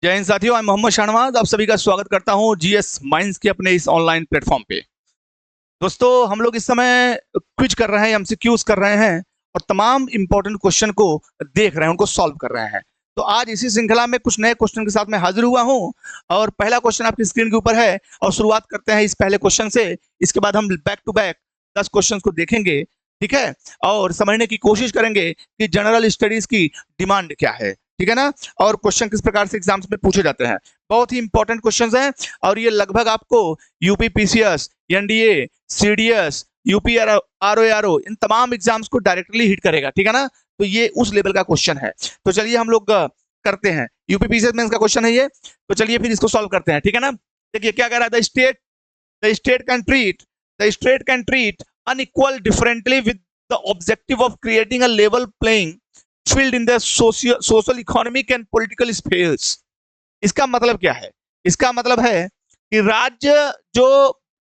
जय हिंद साथियों, मैं मोहम्मद शाहनवाज आप सभी का स्वागत करता हूं जीएस माइंड्स के अपने इस ऑनलाइन प्लेटफॉर्म पे। दोस्तों, हम लोग इस समय क्विज कर रहे हैं, एमसीक्यूज कर रहे हैं और तमाम इंपॉर्टेंट क्वेश्चन को देख रहे हैं, उनको सॉल्व कर रहे हैं। तो आज इसी श्रृंखला में कुछ नए क्वेश्चन के साथ मैं हाजिर हुआ हूं और पहला क्वेश्चन आपकी स्क्रीन के ऊपर है और शुरुआत करते हैं इस पहले क्वेश्चन से। इसके बाद हम बैक टू बैक 10 क्वेश्चन को देखेंगे, ठीक है, और समझने की कोशिश करेंगे कि जनरल स्टडीज की डिमांड क्या है, ठीक है ना, और क्वेश्चन किस प्रकार से एग्जाम्स में पूछे जाते हैं। बहुत ही इंपॉर्टेंट क्वेश्चंस हैं और ये लगभग आपको UP PCS, NDA, CDS, UP RO इन तमाम एग्जाम्स को डायरेक्टली हिट करेगा, ठीक है ना। तो ये उस लेवल का क्वेश्चन है। तो चलिए हम लोग करते हैं। यूपी पीसीएस में इसका क्वेश्चन है ये, तो चलिए फिर इसको सॉल्व करते हैं, ठीक है ना। देखिए क्या कह रहा है, the state can treat unequal differently with the objective of creating a level playing field in the social economic and political spheres। इसका मतलब क्या है? इसका मतलब है कि राज्य जो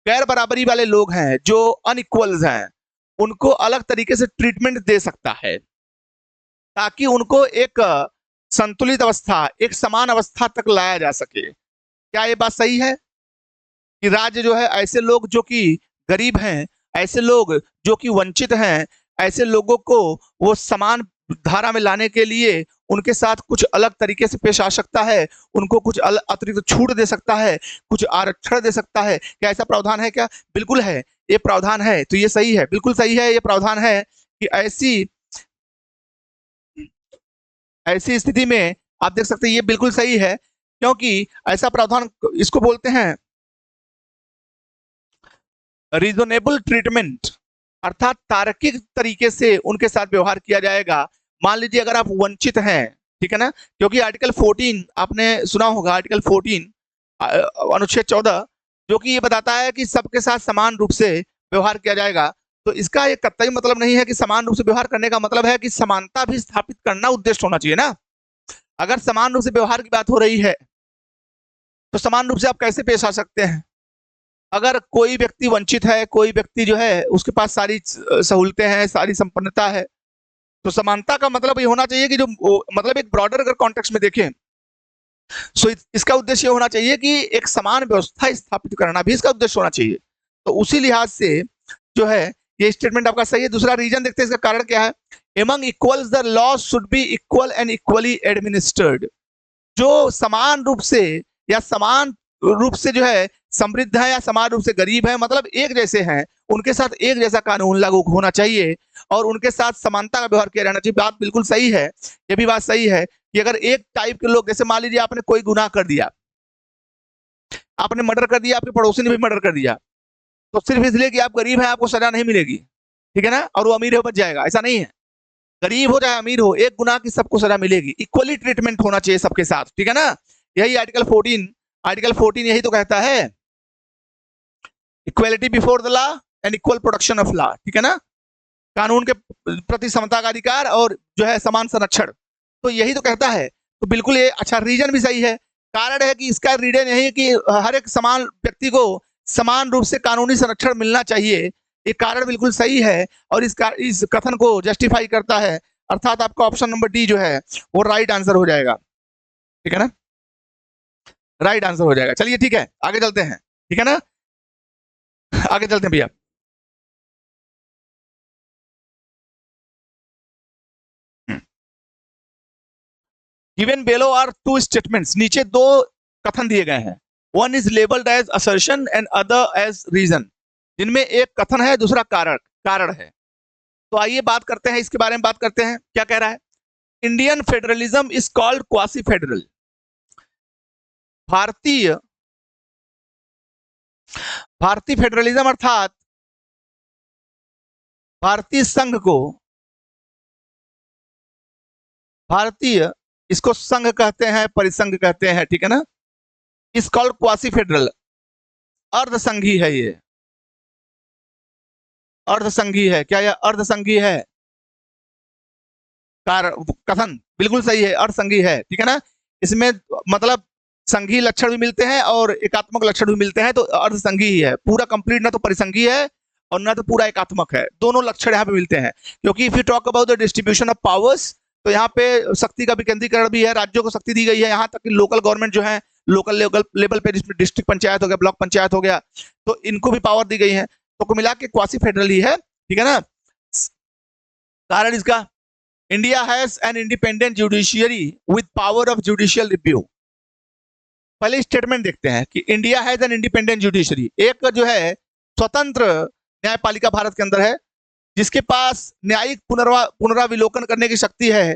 गैर बराबरी वाले लोग हैं, जो अनइक्वल्स हैं, उनको अलग तरीके से ट्रीटमेंट दे सकता है ताकि उनको एक संतुलित अवस्था, एक समान अवस्था तक लाया जा सके। क्या ये बात सही है कि राज्य जो है ऐसे लोग जो कि गरीब हैं, ऐसे लोग जो कि वंचित हैं, ऐसे लोगों को वो समान धारा में लाने के लिए उनके साथ कुछ अलग तरीके से पेश आ सकता है, उनको कुछ अतिरिक्त छूट दे सकता है, कुछ आरक्षण दे सकता है? क्या ऐसा प्रावधान है क्या? बिल्कुल है, ये प्रावधान है। तो ये सही है, बिल्कुल सही है, ये प्रावधान है कि ऐसी स्थिति में आप देख सकते हैं, ये बिल्कुल सही है, क्योंकि ऐसा प्रावधान इसको बोलते हैं रीजनेबल ट्रीटमेंट, अर्थात तार्किक तरीके से उनके साथ व्यवहार किया जाएगा। मान लीजिए अगर आप वंचित हैं, ठीक है ना, क्योंकि आर्टिकल 14 आपने सुना होगा, आर्टिकल 14 अनुच्छेद 14 जो कि ये बताता है कि सबके साथ समान रूप से व्यवहार किया जाएगा। तो इसका एक कतई मतलब नहीं है कि समान रूप से व्यवहार करने का मतलब है कि समानता भी स्थापित करना उद्देश्य होना चाहिए ना। अगर समान रूप से व्यवहार की बात हो रही है तो समान रूप से आप कैसे पेश आ सकते हैं? अगर कोई व्यक्ति वंचित है, कोई व्यक्ति जो है उसके पास सारी सहूलतें हैं, सारी संपन्नता है, तो समानता का मतलब ये होना चाहिए कि जो मतलब एक ब्रॉडर अगर कॉन्टेक्स्ट में देखें, सो इसका उद्देश्य होना चाहिए कि एक समान व्यवस्था स्थापित करना भी इसका उद्देश्य होना चाहिए। तो उसी लिहाज से जो है ये स्टेटमेंट आपका सही है। दूसरा रीजन देखते हैं, इसका कारण क्या है। Among equals the law should be equal and equally administered. जो समान रूप से या समान रूप से जो है समृद्ध है या समान रूप से गरीब है, मतलब एक जैसे हैं, उनके साथ एक जैसा कानून लागू होना चाहिए और उनके साथ समानता का व्यवहार किया जाना चाहिए। बात बिल्कुल सही है। ये भी बात सही है कि अगर एक टाइप के लोग, जैसे मान लीजिए आपने कोई गुनाह कर दिया, आपने मर्डर कर दिया, आपके पड़ोसी ने भी मर्डर कर दिया, तो सिर्फ इसलिए कि आप गरीब हैं आपको सजा नहीं मिलेगी, ठीक है ना, और वो अमीर है बच जाएगा, ऐसा नहीं है। गरीब हो चाहे अमीर हो, एक गुनाह की सबको सजा मिलेगी, इक्वली ट्रीटमेंट होना चाहिए सबके साथ, ठीक है ना। यही आर्टिकल 14 यही तो कहता है, equality before the law and equal protection of law, ठीक है ना, कानून के प्रति समता का अधिकार और जो है समान संरक्षण, तो यही तो कहता है। तो बिल्कुल ये अच्छा रीजन भी सही है। कारण है कि इसका रीजन यही है कि हर एक समान व्यक्ति को समान रूप से कानूनी संरक्षण मिलना चाहिए। ये कारण बिल्कुल सही है और इस कथन को जस्टिफाई करता है, अर्थात आपका ऑप्शन नंबर डी जो है वो राइट आंसर हो जाएगा, ठीक है ना, राइट आंसर हो जाएगा। चलिए ठीक है, आगे चलते हैं, ठीक है ना, आगे चलते हैं भैया। Given below are two statements, नीचे दो कथन दिए गए हैं। One is labelled as assertion and other as reason, जिनमें एक कथन है, दूसरा कारण है। तो आइए बात करते हैं, इसके बारे में बात करते हैं। क्या कह रहा है, Indian federalism is called quasi federal. भारतीय फेडरलिज्म अर्थात भारतीय संघ को, भारतीय इसको संघ कहते हैं, परिसंघ कहते हैं, ठीक है ना, इस कॉल्ड क्वासी फेडरल, अर्धसंघी है ये, अर्धसंघी है। क्या यह अर्धसंघी है? कथन बिल्कुल सही है, अर्धसंघी है, ठीक है ना। इसमें मतलब संघी लक्षण भी मिलते हैं और एकात्मक लक्षण भी मिलते हैं, तो अर्धसंघी ही है, पूरा कंप्लीट ना तो परिसंघी है और ना तो पूरा एकात्मक है, दोनों लक्षण यहाँ पे मिलते हैं। क्योंकि if you talk about the distribution of powers, तो यहाँ पे शक्ति का विकेंद्रीकरण भी है, राज्यों को शक्ति दी गई है, यहाँ तक कि लोकल गवर्नमेंट जो है, लोकल लेवल पे डिस्ट्रिक्ट पंचायत हो गया, ब्लॉक पंचायत हो गया, तो इनको भी पावर दी गई है। तो कुल मिला के क्वासी फेडरल ही है, ठीक है ना। कारण इसका, India has an independent judiciary with power of judicial review. पहले स्टेटमेंट देखते हैं कि India has an independent judiciary, एक जो है स्वतंत्र न्यायपालिका भारत के अंदर है, जिसके पास न्यायिक पुनराविलोकन करने की शक्ति है,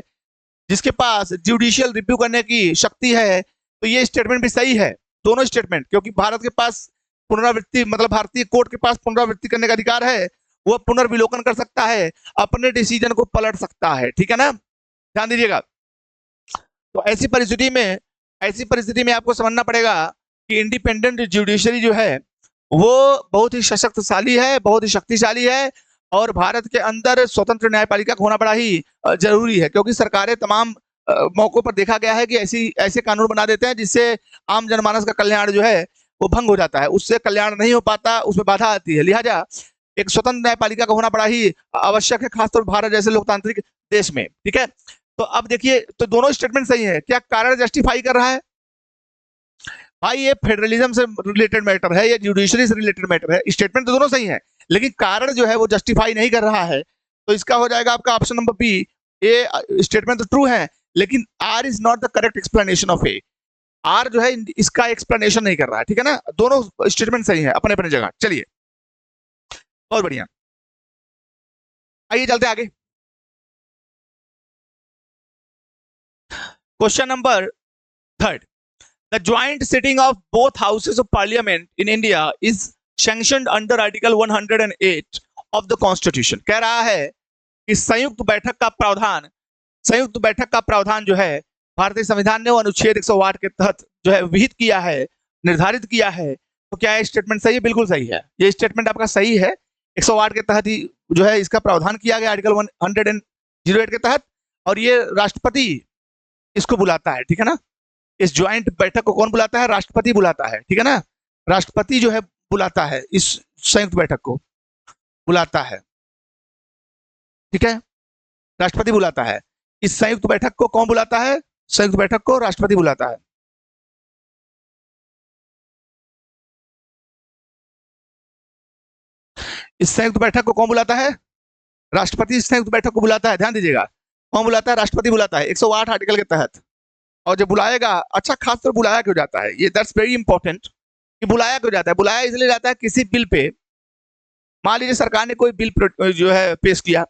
जिसके पास जुडिशियल रिव्यू करने की शक्ति है। तो ये स्टेटमेंट भी सही है, दोनों स्टेटमेंट, क्योंकि भारत के पास पुनरावृत्ति, मतलब भारतीय कोर्ट के पास पुनरावृत्ति करने का अधिकार है, वो पुनर्विलोकन कर सकता है, अपने डिसीजन को पलट सकता है, ठीक है ना, ध्यान दीजिएगा। तो ऐसी परिस्थिति में आपको समझना पड़ेगा कि इंडिपेंडेंट जुडिशरी जो है वो बहुत ही सशक्तशाली है, बहुत ही शक्तिशाली है, और भारत के अंदर स्वतंत्र न्यायपालिका का होना बड़ा ही जरूरी है, क्योंकि सरकारें तमाम मौकों पर देखा गया है कि ऐसे कानून बना देते हैं जिससे आम जनमानस का कल्याण जो है वो भंग हो जाता है, उससे कल्याण नहीं हो पाता, उसमें बाधा आती है। लिहाजा एक स्वतंत्र न्यायपालिका का होना बड़ा ही आवश्यक है, खासतौर भारत जैसे लोकतांत्रिक देश में, ठीक है। तो अब देखिए, तो दोनों स्टेटमेंट सही है। क्या कारण जस्टिफाई कर रहा है? भाई ये फेडरलिज्म से रिलेटेड मैटर है, ये जुडिशरी से रिलेटेड मैटर है, स्टेटमेंट तो दोनों सही है, लेकिन कारण जो है वो जस्टिफाई नहीं कर रहा है। तो इसका हो जाएगा आपका ऑप्शन नंबर बी। ये स्टेटमेंट तो ट्रू है, लेकिन R is not the correct explanation of A. R जो है इसका एक्सप्लेनेशन नहीं कर रहा है, ठीक है ना। दोनों स्टेटमेंट सही है अपने अपने जगह। चलिए, बहुत बढ़िया, आइए चलते आगे। Question number 3rd, the joint sitting of both houses of parliament in India is sanctioned under article 108 of the constitution। कह रहा है कि संयुक्त बैठक का प्रावधान जो है भारतीय संविधान ने वो अनुच्छेद 108 के तहत जो है विहित किया है, निर्धारित किया है। तो क्या ये स्टेटमेंट सही है? बिल्कुल सही है, ये स्टेटमेंट आपका सही है। 108 के तहत ही जो है इसका प्रावधान किया गया, आर्टिकल 108 के तहत, और ये राष्ट्रपति इसको बुलाता है, ठीक है ना। इस ज्वाइंट बैठक को कौन बुलाता है? राष्ट्रपति बुलाता है, ठीक है ना। राष्ट्रपति जो है बुलाता है, इस संयुक्त बैठक को बुलाता है, ठीक है, राष्ट्रपति बुलाता है। इस संयुक्त बैठक को कौन बुलाता है? संयुक्त बैठक को राष्ट्रपति बुलाता है। इस संयुक्त बैठक को कौन बुलाता है? राष्ट्रपति इस संयुक्त बैठक को बुलाता है, ध्यान दीजिएगा, कौन बुलाता है? राष्ट्रपति बुलाता है 108 आर्टिकल के तहत। और जब बुलाएगा, अच्छा खासतौर बुलाया क्यों जाता है, ये दैट्स वेरी इंपॉर्टेंट कि बुलाया क्यों जाता है। बुलाया इसलिए जाता है किसी बिल पे, मान लीजिए सरकार ने कोई बिल जो है पेश किया,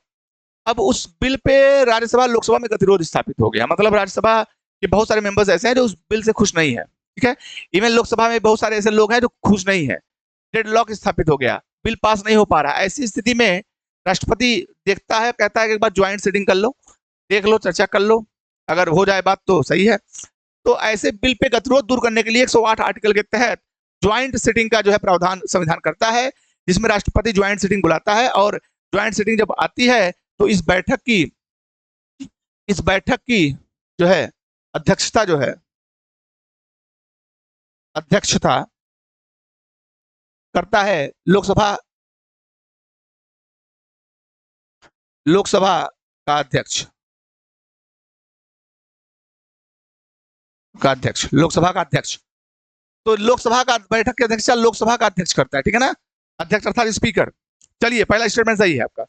अब उस बिल पे राज्यसभा लोकसभा में गतिरोध स्थापित हो गया, मतलब राज्यसभा के बहुत सारे मेंबर्स ऐसे हैं जो उस बिल से खुश नहीं है, ठीक है। इवन लोकसभा में बहुत सारे ऐसे लोग हैं जो खुश नहीं है, डेडलॉक स्थापित हो गया, बिल पास नहीं हो पा रहा। ऐसी स्थिति में राष्ट्रपति देखता है, कहता है कि एक बार ज्वाइंट सीटिंग कर लो, देख लो, चर्चा कर लो, अगर हो जाए बात तो सही है। तो ऐसे बिल पे गतिरोध दूर करने के लिए 108 आर्टिकल के तहत ज्वाइंट सीटिंग का जो है प्रावधान संविधान करता है, जिसमें राष्ट्रपति ज्वाइंट सीटिंग बुलाता है। और ज्वाइंट सीटिंग जब आती है तो इस बैठक की जो है अध्यक्षता करता है लोकसभा का अध्यक्ष, लोकसभा का अध्यक्ष। तो लोकसभा का बैठक के अध्यक्ष लोकसभा का अध्यक्ष करता है, ठीक है ना, अध्यक्ष अर्थात स्पीकर। चलिए, पहला स्टेटमेंट सही है आपका।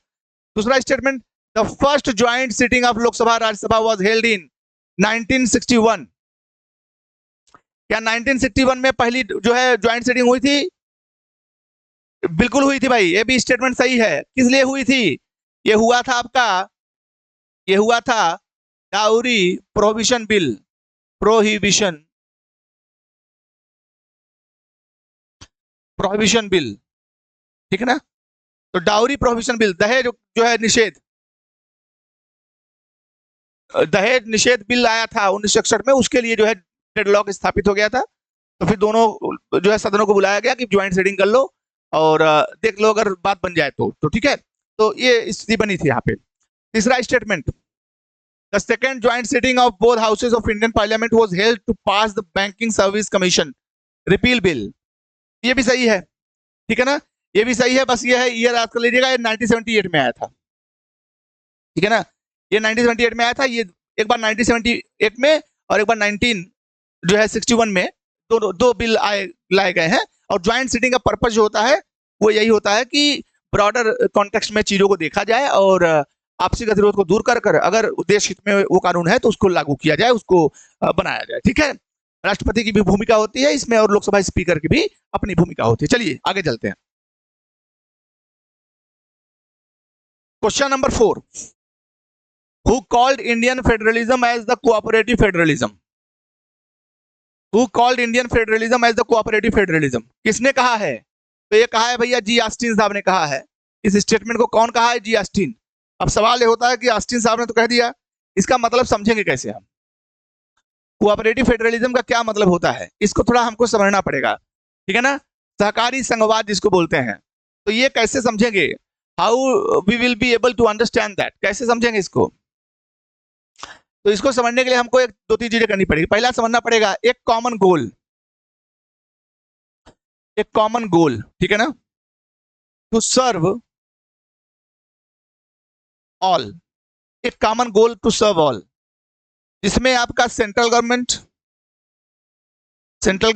दूसरा statement, the first joint sitting of Lok Sabha Rajya Sabha was held in 1961। क्या 1961 में पहली जो है ज्वाइंट सीटिंग हुई थी? बिल्कुल हुई थी भाई, ये भी स्टेटमेंट सही है। किस लिए हुई थी? ये हुआ था dowry prohibition bill, prohibition bill, ठीक है ना। तो डाउरी प्रोहिबिशन बिल, दहेज जो है दहेज निषेध बिल आया था 1961 में, उसके लिए जो है डेडलॉक स्थापित हो गया था। तो फिर दोनों जो है सदनों को बुलाया गया कि ज्वाइंट सीटिंग कर लो और देख लो, अगर बात बन जाए तो ठीक है। तो ये स्थिति बनी थी यहाँ पे। तीसरा statement, the second joint sitting of both houses of Indian parliament was held to pass the banking service commission repeal bill. ये भी सही है, ठीक है ना, ये भी सही है। बस ये है, ईयर याद कर लीजिएगा, ये 1978 में आया था, ठीक है ना, ये 1978 में आया था। ये एक बार 1978 में और एक बार 1961 में दो बिल लाए गए हैं। और ज्वाइंट सिटिंग का पर्पस जो होता है वो यही होता है कि ब्रॉडर कॉन्टेक्स्ट में चीजों को देखा जाए और आपसी गतिरोध को दूर कर अगर देश हित में वो कानून है तो उसको लागू किया जाए, उसको बनाया जाए। ठीक है, राष्ट्रपति की भी भूमिका होती है इसमें और लोकसभा स्पीकर की भी अपनी भूमिका होती है। चलिए आगे चलते हैं। Question number 4, who called Indian federalism as the cooperative federalism? Who called Indian federalism as the cooperative federalism? किसने कहा है? तो ये कहा है भैया जी ऑस्टिन साहब ने कहा है। इस स्टेटमेंट को कौन कहा है? जी ऑस्टिन। अब सवाल ये होता है कि ऑस्टिन साहब ने तो कह दिया, इसका मतलब समझेंगे कैसे हम? कोऑपरेटिव फेडरलिज्म का क्या मतलब होता है, इसको थोड़ा हमको समझना पड़ेगा। ठीक है ना, सहकारी संघवाद जिसको बोलते हैं, तो ये कैसे समझेंगे? How we will be able to understand that? कैसे समझेंगे इसको? तो इसको समझने के लिए हमको एक दो तीन चीजें करनी पड़ेगी। पहला समझना पड़ेगा एक कॉमन गोल, एक कॉमन गोल, ठीक है ना, टू सर्व ऑल, एक common goal to serve all, जिसमें आपका central government, state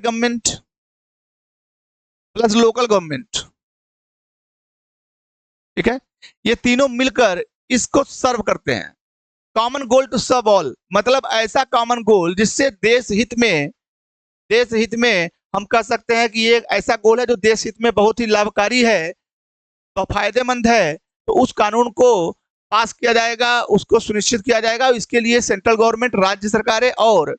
government plus local government, ठीक है, ये तीनों मिलकर इसको सर्व करते हैं। Common goal to serve all मतलब ऐसा कॉमन गोल जिससे देश हित में हम कह सकते हैं कि ये ऐसा गोल है जो देश हित में बहुत ही लाभकारी है तो फायदेमंद है, तो उस कानून को पास किया जाएगा, उसको सुनिश्चित किया जाएगा। इसके लिए सेंट्रल गवर्नमेंट, राज्य सरकारें और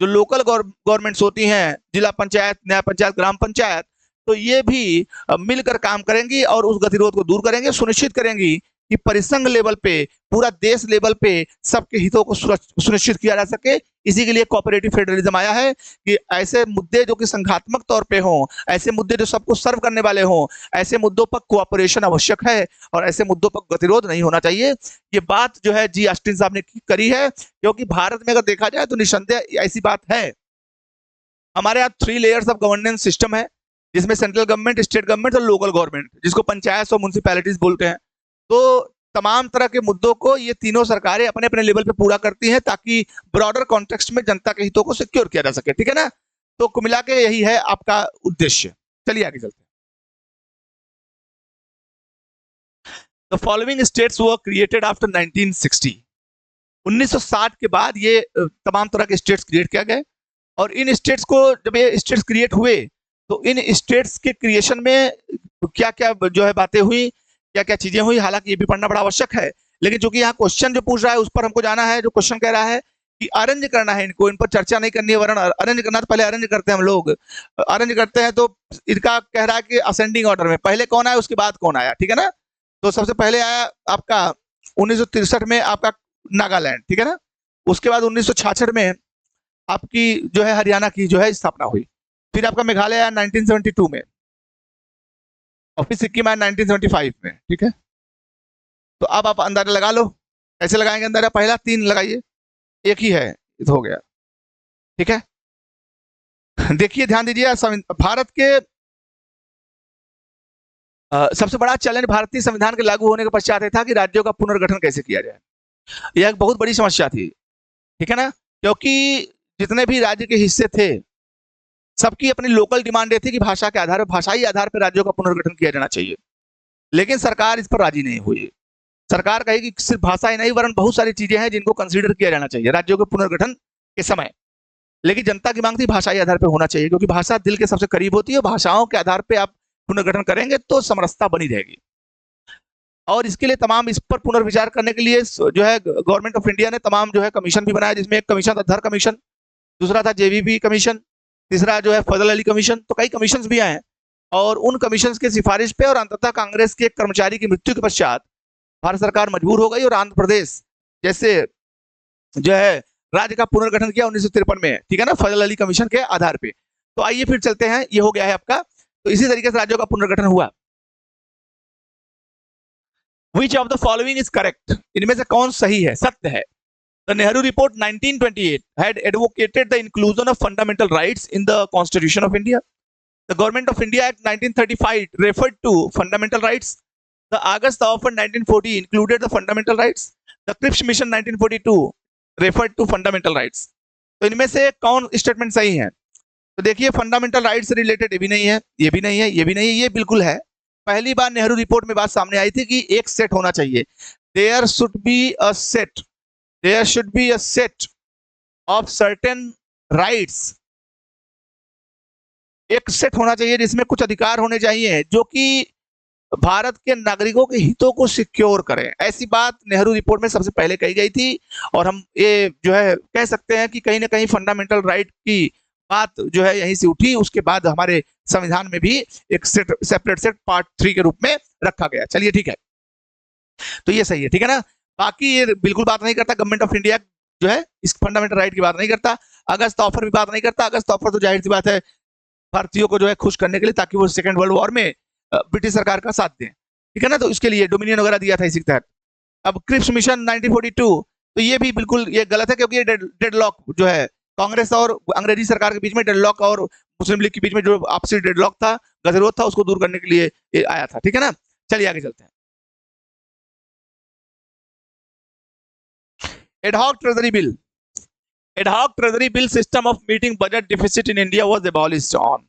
जो लोकल गवर्नमेंट्स होती हैं, जिला पंचायत, न्याय पंचायत, ग्राम पंचायत, तो ये भी मिलकर काम करेंगी और उस गतिरोध को दूर करेंगे, सुनिश्चित करेंगी कि परिसंघ लेवल पे, पूरा देश लेवल पे सबके हितों को सुनिश्चित किया जा सके। इसी के लिए कोऑपरेटिव फेडरलिज्म आया है कि ऐसे मुद्दे जो कि संघात्मक तौर पे हों, ऐसे मुद्दे जो सबको सर्व करने वाले हों, ऐसे मुद्दों पर कोऑपरेशन आवश्यक है और ऐसे मुद्दों पर गतिरोध नहीं होना चाहिए। ये बात जो है जी ऑस्टिन साहब ने करी है, क्योंकि भारत में अगर देखा जाए तो निसंदेह ऐसी बात है। हमारे यहाँ 3 लेयर्स ऑफ गवर्नेंस सिस्टम है, जिसमें सेंट्रल गवर्नमेंट, स्टेट गवर्नमेंट और लोकल गवर्नमेंट, जिसको पंचायत और म्युनिसिपैलिटीज बोलते हैं। तो तमाम तरह के मुद्दों को ये तीनों सरकारें अपने अपने लेवल पे पूरा करती हैं ताकि ब्रॉडर कॉन्टेक्स्ट में जनता के हितों को सिक्योर किया जा सके। ठीक है ना, तो कुल मिला के यही है आपका उद्देश्य। चलिए आगे चलते हैं। The following states were created after 1960। 1960 के बाद ये तमाम तरह के स्टेट्स क्रिएट किया गए और इन स्टेट्स को जब ये स्टेट्स क्रिएट हुए तो इन स्टेट्स के क्रिएशन में क्या क्या जो है बातें हुई, क्या क्या चीजें हुई, हालांकि ये भी पढ़ना बड़ा आवश्यक है, लेकिन जो कि यहाँ क्वेश्चन जो पूछ रहा है उस पर हमको जाना है। जो क्वेश्चन कह रहा है कि अरेंज करना है इनको, इन पर चर्चा नहीं करनी है, वरना अरेंज करना तो पहले अरेंज करते हैं हम लोग, अरेंज करते हैं तो इनका कह रहा है कि असेंडिंग ऑर्डर में पहले कौन आया उसके बाद कौन आया। ठीक है ना, तो सबसे पहले आया आपका 1963 में आपका नागालैंड, ठीक है ना, उसके बाद 1966 में आपकी जो है हरियाणा की जो है स्थापना हुई, फिर आपका मेघालय आया 1972 में और फिर सिक्किम आया 1975 में। ठीक है, तो अब आप अंदाजा लगा लो, कैसे लगाएंगे अंदाजा? पहला 3 लगाइए, एक ही है तो हो गया। ठीक है, देखिए ध्यान दीजिए, भारत के सबसे बड़ा चैलेंज भारतीय संविधान के लागू होने के पश्चात था कि राज्यों का पुनर्गठन कैसे किया जाए। यह एक बहुत बड़ी समस्या थी, ठीक है ना, क्योंकि जितने भी राज्य के हिस्से थे सबकी अपनी लोकल डिमांड थी कि भाषा के आधार पर, भाषाई आधार पर राज्यों का पुनर्गठन किया जाना चाहिए, लेकिन सरकार इस पर राजी नहीं हुई। सरकार कहेगी कि सिर्फ भाषा ही नहीं वरन बहुत सारी चीजें हैं जिनको कंसीडर किया जाना चाहिए राज्यों के पुनर्गठन के समय, लेकिन जनता की मांग थी भाषाई आधार पर होना चाहिए, क्योंकि भाषा दिल के सबसे करीब होती है। भाषाओं के आधार पर आप पुनर्गठन करेंगे तो समरसता बनी रहेगी। और इसके लिए तमाम इस पर पुनर्विचार करने के लिए जो है गवर्नमेंट ऑफ इंडिया ने तमाम जो है कमीशन भी बनाया, जिसमें एक कमीशन था धर कमीशन, दूसरा था जेवीबी कमीशन, तीसरा जो है फजल अली कमीशन, तो कई कमीशन भी आए हैं। और उन कमीशन की सिफारिश पे और अंततः कांग्रेस के एक कर्मचारी की मृत्यु के पश्चात भारत सरकार मजबूर हो गई और आंध्र प्रदेश जैसे जो है राज्य का पुनर्गठन किया 1953 में, ठीक है ना, फजल अली कमीशन के आधार पे। तो आइए फिर चलते हैं, ये हो गया है आपका, तो इसी तरीके से राज्यों का पुनर्गठन हुआ। Which of the following is correct? इनमें से कौन सही है, सत्य है? The Nehru Report 1928 had advocated the inclusion of fundamental rights in the Constitution of India. The Government of India Act 1935 referred to fundamental rights. The August offer 1940 included the fundamental rights, the Cripps mission 1942 referred to fundamental rights. तो इनमें से कौन statement सही है? तो देखिए fundamental right से related ये भी नहीं है, ये भी नहीं है, ये भी नहीं है, ये बिल्कुल है। पहली बार नेहरू रिपोर्ट में बात सामने आई थी कि एक सेट होना चाहिए, there should be a set, there should be a set of certain rights, एक सेट होना चाहिए जिसमें कुछ अधिकार होने चाहिए जो कि भारत के नागरिकों के हितों को सिक्योर करें। ऐसी बात नेहरू रिपोर्ट में सबसे पहले कही गई थी और हम ये जो है कह सकते हैं कि कहीं ना कहीं फंडामेंटल राइट की बात जो है यहीं से उठी। उसके बाद हमारे संविधान में भी एक सेपरेट सेट पार्ट 3 के रूप में रखा गया। चलिए ठीक है, तो ये सही है, ठीक है ना। बाकी ये बिल्कुल बात नहीं करता, गवर्नमेंट ऑफ इंडिया जो है इस फंडामेंटल राइट की बात नहीं करता। अगस्त ऑफर भी बात नहीं करता। अगस्त ऑफर तो जाहिर सी बात है भारतीयों को जो है खुश करने के लिए, ताकि वो सेकेंड वर्ल्ड वॉर में ब्रिटिश सरकार का साथ दें, ठीक है ना, तो इसके लिए डोमिनियन वगैरह दिया था इसी के तहत। अब क्रिप्स मिशन 1942, तो ये भी बिल्कुल ये गलत है, क्योंकि ये डेडलॉक जो है कांग्रेस और अंग्रेजी सरकार के बीच में, डेडलॉक और मुस्लिम लीग के बीच में जो आपसी डेडलॉक था, गतिरोध था, उसको दूर करने के लिए ये आया था, ठीक है ना। चलिए आगे चलते हैं। Ad hoc treasury bill, ad hoc treasury bill system of meeting budget deficit in India was abolished on.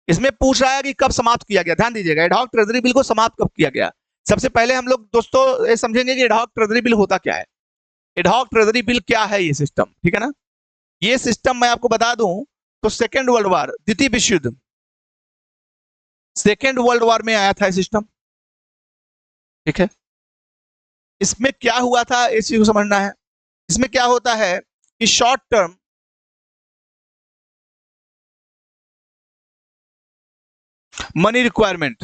इसमें पूछ रहा है कि कब समाप्त किया गया। ध्यान दीजिएगा, एडहॉक ट्रेजरी बिल को समाप्त कब किया गया। सबसे पहले हम लोग दोस्तों ये समझेंगे कि एडहॉक ट्रेजरी बिल होता क्या है। एडहॉक ट्रेजरी बिल क्या है, ये सिस्टम, ठीक है ना। ये सिस्टम मैं आपको बता दूं तो सेकेंड वर्ल्ड वॉर, द्वितीय विश्व युद्ध, सेकेंड वर्ल्ड वॉर में आया था ये सिस्टम, ठीक है। इसमें क्या हुआ था इस चीज को समझना है। इसमें क्या होता है कि short term money requirement,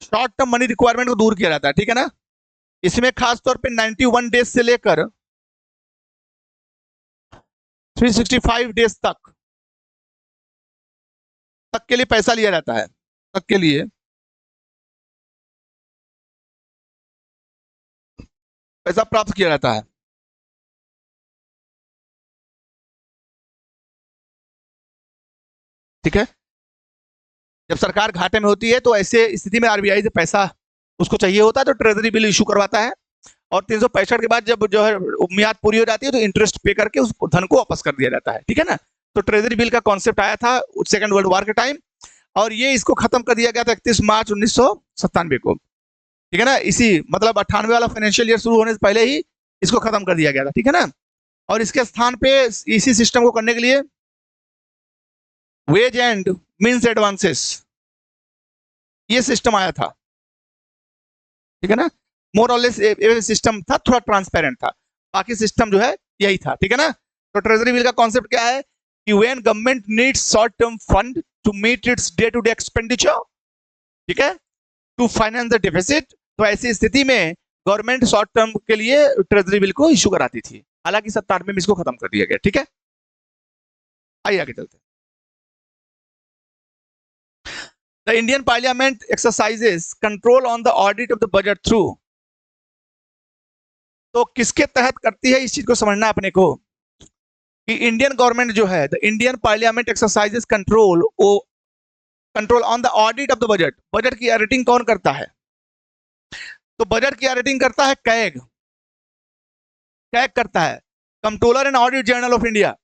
short term money requirement को दूर किया जाता है, ठीक है ना। इसमें खासतौर पे 91 डेज से लेकर 365 डेज तक के लिए पैसा लिया जाता है, तक के लिए पैसा प्राप्त किया जाता है, ठीक है। जब सरकार घाटे में होती है तो ऐसे स्थिति में आरबीआई से पैसा उसको चाहिए होता है, तो ट्रेजरी बिल इशू करवाता है और 365 के बाद जब जो है मियाद पूरी हो जाती है तो इंटरेस्ट पे करके उस धन को वापस कर दिया जाता है, ठीक है ना। तो ट्रेजरी बिल का कॉन्सेप्ट आया था सेकेंड वर्ल्ड वॉर के टाइम, और ये इसको खत्म कर दिया गया था 31 मार्च 1997 को, ठीक है ना। इसी मतलब 98 वाला फाइनेंशियल ईयर शुरू होने से पहले ही इसको खत्म कर दिया गया था, ठीक है ना। और इसके स्थान पे इसी सिस्टम को करने के लिए वेज एंड मीन्स एडवांसेस, ये सिस्टम आया था, ठीक है ना। मोर और लेस सिस्टम था, थोड़ा ट्रांसपेरेंट था, बाकी सिस्टम जो है यही था, ठीक है ना। तो ट्रेजरी बिल का कॉन्सेप्ट क्या है कि when government needs short term fund to meet its day to day expenditure, ठीक है, टू फाइनेंस द डेफिसिट, तो ऐसी स्थिति में गवर्नमेंट शॉर्ट टर्म के लिए ट्रेजरी बिल को इशू कराती थी। हालांकि 97 में इसको खत्म कर दिया गया, ठीक है। आइए आगे चलते हैं। The Indian Parliament exercises control on the audit of the budget through, तो किसके तहत करती है, इस चीज को समझना अपने को कि इंडियन गवर्नमेंट जो है, the Indian parliament exercises control on the audit of the budget. Budget की ऑडिटिंग कौन करता है? तो बजट की ऑडिटिंग करता है कैग, कैग करता है, controller and audit general of India.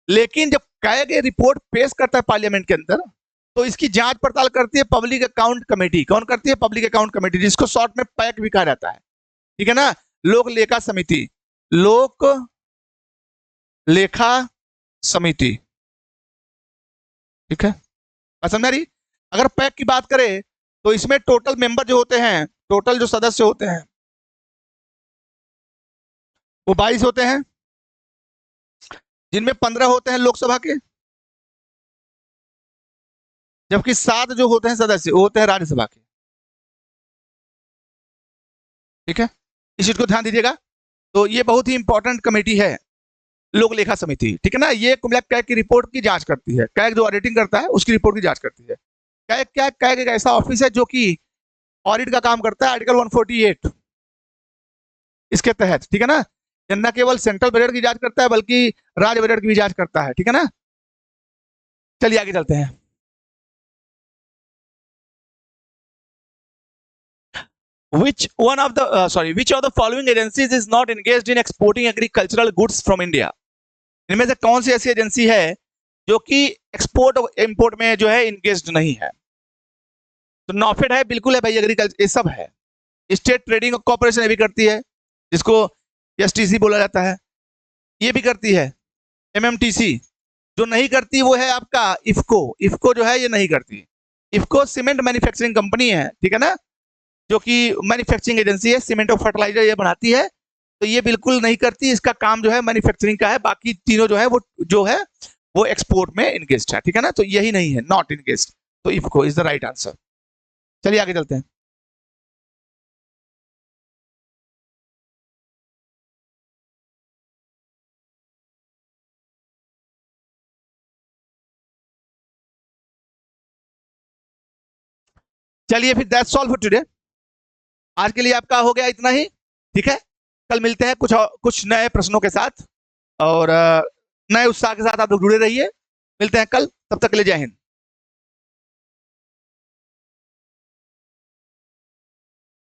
लेकिन जब कैग रिपोर्ट पेश करता है पार्लियामेंट के अंदर, तो इसकी जांच पड़ताल करती है पब्लिक अकाउंट कमेटी। कौन करती है? पब्लिक अकाउंट कमेटी, जिसको शॉर्ट में पैक भी कहा जाता है, ठीक है ना। लोक लेखा समिति, लोक लेखा समिति, ठीक है, समझ रही। अगर पैक की बात करें तो इसमें टोटल मेंबर जो होते हैं, टोटल जो सदस्य होते हैं वो 22 होते हैं, जिनमें 15 होते हैं लोकसभा के, जबकि 7 जो होते हैं सदस्य वो होते हैं राज्यसभा के, ठीक है। इस चीज को ध्यान दीजिएगा। तो ये बहुत ही इंपॉर्टेंट कमेटी है लोक लेखा समिति, ठीक है ना। ये कुमला कैग की रिपोर्ट की जांच करती है, कैग जो ऑडिटिंग करता है उसकी रिपोर्ट की जांच करती है। कैग एक ऐसा ऑफिस है जो कि ऑडिट का काम करता है आर्टिकल 148 इसके तहत, ठीक है ना। न केवल सेंट्रल बजट की जांच करता है बल्कि राज्य बजट की भी जांच करता है, ठीक है ना। चलिए आगे चलते हैं। which of the following agencies is not engaged in exporting agricultural goods from India? इनमें से कौन सी ऐसी एजेंसी है जो कि एक्सपोर्ट और इंपोर्ट में जो है इंगेज्ड नहीं है? तो नॉफेड है, बिल्कुल है भाई, एग्रीकल्चर ये सब है। स्टेट ट्रेडिंग कॉर्पोरेशन ये भी करती है, जिसको एसटीसी बोला जाता है, ये भी करती है। एमएमटीसी जो नहीं करती वो है आपका इफको। इफको जो है ये नहीं करती। इफको सीमेंट मैन्युफैक्चरिंग कंपनी है, ठीक है ना, जो कि मैन्युफैक्चरिंग एजेंसी है, सीमेंट और फर्टिलाइजर ये बनाती है, तो ये बिल्कुल नहीं करती। इसका काम जो है मैन्युफैक्चरिंग का है, बाकी तीनों जो है वो एक्सपोर्ट में इंगेज्ड है, ठीक है ना, तो यही नहीं है, नॉट इंगेज्ड। तो IFFCO is the right answer. चलिए आगे चलते हैं। चलिए फिर दैट्स ऑल फॉर टुडे। आज के लिए आपका हो गया इतना ही, ठीक है। कल मिलते हैं कुछ नए प्रश्नों के साथ और नए उत्साह के साथ आप लोग जुड़े रहिए। मिलते हैं कल, तब तक के लिए जय हिंद।